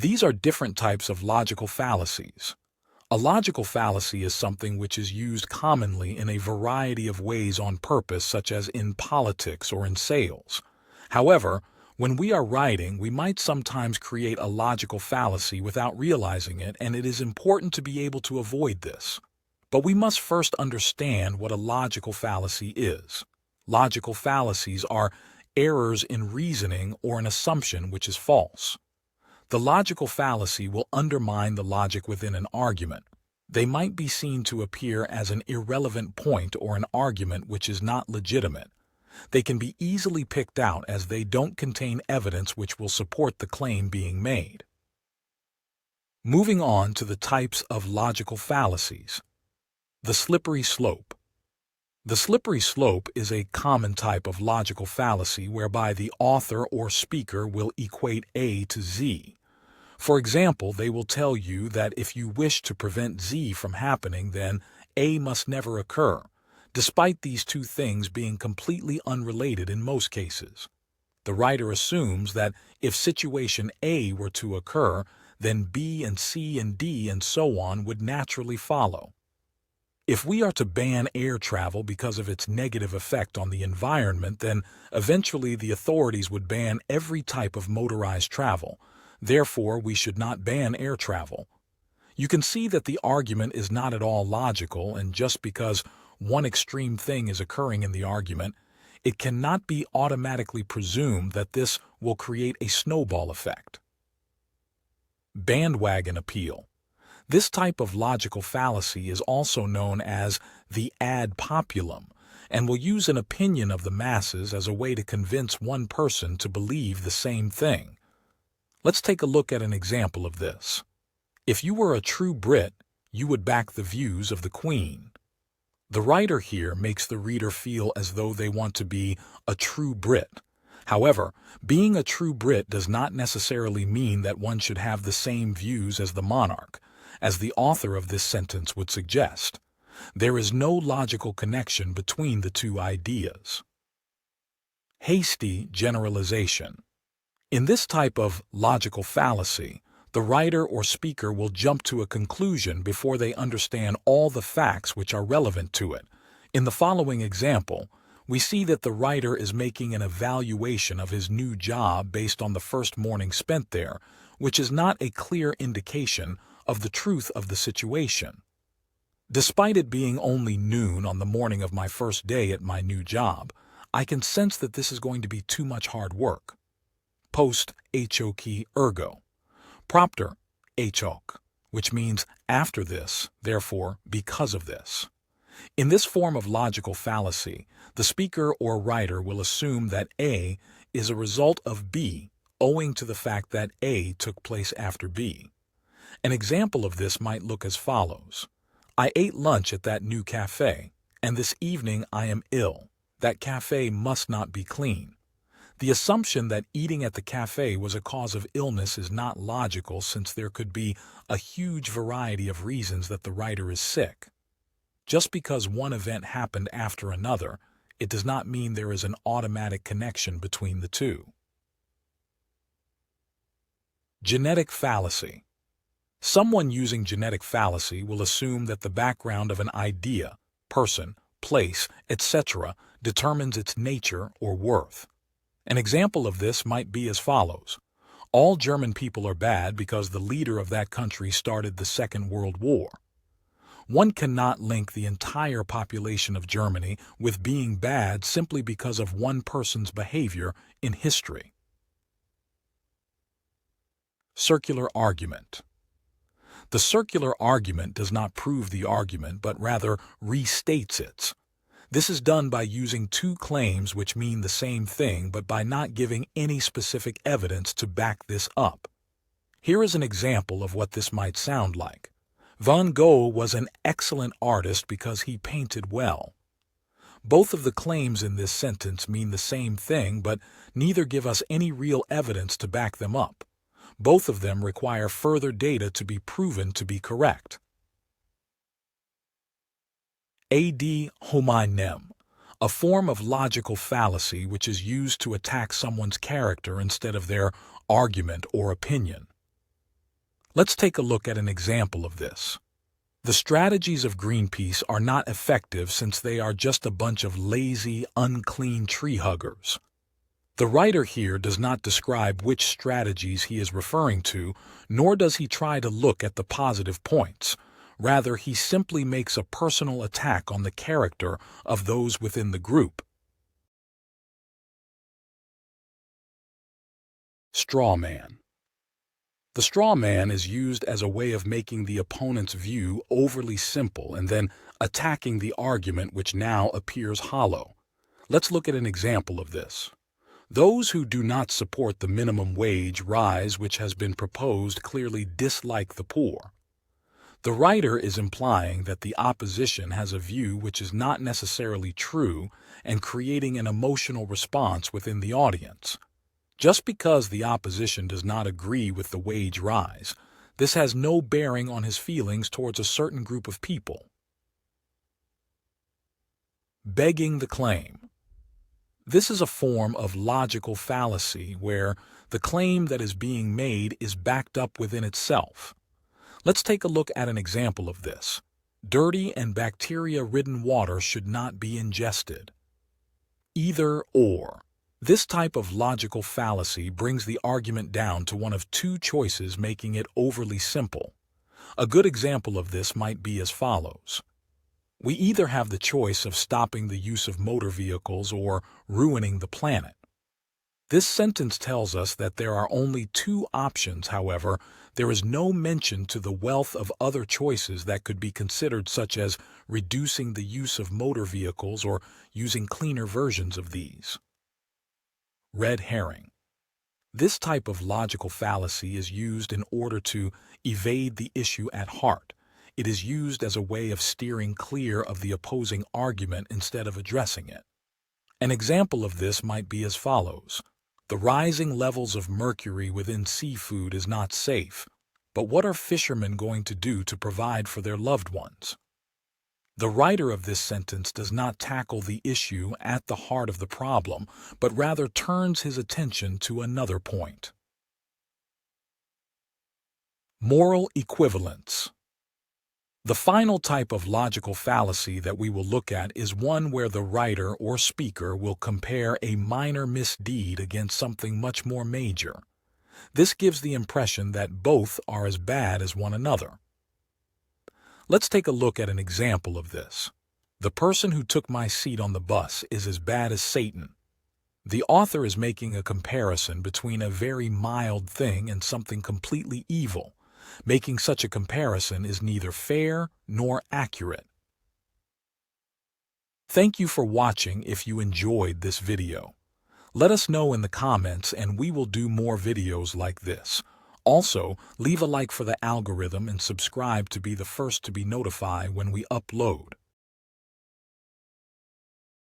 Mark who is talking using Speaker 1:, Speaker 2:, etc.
Speaker 1: These are different types of logical fallacies. A logical fallacy is something which is used commonly in a variety of ways on purpose, such as in politics or in sales. However, when we are writing, we might sometimes create a logical fallacy without realizing it, and it is important to be able to avoid this. But we must first understand what a logical fallacy is. Logical fallacies are errors in reasoning or an assumption which is false. The logical fallacy will undermine the logic within an argument. They might be seen to appear as an irrelevant point or an argument which is not legitimate. They can be easily picked out as they don't contain evidence which will support the claim being made. Moving on to the types of logical fallacies. The slippery slope. The slippery slope is a common type of logical fallacy whereby the author or speaker will equate A to Z. For example, they will tell you that if you wish to prevent Z from happening, then A must never occur, despite these two things being completely unrelated in most cases. The writer assumes that if situation A were to occur, then B and C and D and so on would naturally follow. If we are to ban air travel because of its negative effect on the environment, then eventually the authorities would ban every type of motorized travel. Therefore, we should not ban air travel. You can see that the argument is not at all logical, and just because one extreme thing is occurring in the argument, it cannot be automatically presumed that this will create a snowball effect. Bandwagon appeal. This type of logical fallacy is also known as the ad populum and will use an opinion of the masses as a way to convince one person to believe the same thing. Let's take a look at an example of this. If you were a true Brit, you would back the views of the Queen. The writer here makes the reader feel as though they want to be a true Brit. However, being a true Brit does not necessarily mean that one should have the same views as the monarch, as the author of this sentence would suggest. There is no logical connection between the two ideas. Hasty generalization. In this type of logical fallacy, the writer or speaker will jump to a conclusion before they understand all the facts which are relevant to it. In the following example, we see that the writer is making an evaluation of his new job based on the first morning spent there, which is not a clear indication of the truth of the situation. Despite it being only noon on the morning of my first day at my new job, I can sense that this is going to be too much hard work. Post hoc ergo. Propter hoc, which means after this, therefore because of this. In this form of logical fallacy, the speaker or writer will assume that A is a result of B owing to the fact that A took place after B. An example of this might look as follows. I ate lunch at that new cafe, and this evening I am ill. That cafe must not be clean. The assumption that eating at the cafe was a cause of illness is not logical, since there could be a huge variety of reasons that the writer is sick. Just because one event happened after another, it does not mean there is an automatic connection between the two. Genetic fallacy. Someone using genetic fallacy will assume that the background of an idea, person, place, etc. determines its nature or worth. An example of this might be as follows. All German people are bad because the leader of that country started the Second World War. One cannot link the entire population of Germany with being bad simply because of one person's behavior in history. Circular argument. The circular argument does not prove the argument, but rather restates it. This is done by using two claims which mean the same thing, but by not giving any specific evidence to back this up. Here is an example of what this might sound like. Van Gogh was an excellent artist because he painted well. Both of the claims in this sentence mean the same thing, but neither give us any real evidence to back them up. Both of them require further data to be proven to be correct. Ad hominem, a form of logical fallacy which is used to attack someone's character instead of their argument or opinion. Let's take a look at an example of this. The strategies of Greenpeace are not effective since they are just a bunch of lazy, unclean tree huggers. The writer here does not describe which strategies he is referring to, nor does he try to look at the positive points. Rather, he simply makes a personal attack on the character of those within the group. Straw man. The straw man is used as a way of making the opponent's view overly simple and then attacking the argument which now appears hollow. Let's look at an example of this. Those who do not support the minimum wage rise which has been proposed clearly dislike the poor. The writer is implying that the opposition has a view which is not necessarily true and creating an emotional response within the audience. Just because the opposition does not agree with the wage rise, this has no bearing on his feelings towards a certain group of people. Begging the claim. This is a form of logical fallacy where the claim that is being made is backed up within itself. Let's take a look at an example of this. Dirty and bacteria-ridden water should not be ingested. Either or. This type of logical fallacy brings the argument down to one of two choices, making it overly simple. A good example of this might be as follows. We either have the choice of stopping the use of motor vehicles or ruining the planet. This sentence tells us that there are only two options. However, there is no mention to the wealth of other choices that could be considered, such as reducing the use of motor vehicles or using cleaner versions of these. Red herring. This type of logical fallacy is used in order to evade the issue at heart. It is used as a way of steering clear of the opposing argument instead of addressing it. An example of this might be as follows. The rising levels of mercury within seafood is not safe, but what are fishermen going to do to provide for their loved ones? The writer of this sentence does not tackle the issue at the heart of the problem, but rather turns his attention to another point. Moral equivalence. The final type of logical fallacy that we will look at is one where the writer or speaker will compare a minor misdeed against something much more major. This gives the impression that both are as bad as one another. Let's take a look at an example of this. The person who took my seat on the bus is as bad as Satan. The author is making a comparison between a very mild thing and something completely evil. Making such a comparison is neither fair nor accurate. Thank you for watching. If you enjoyed this video, let us know in the comments and we will do more videos like this. Also, leave a like for the algorithm and subscribe to be the first to be notified when we upload.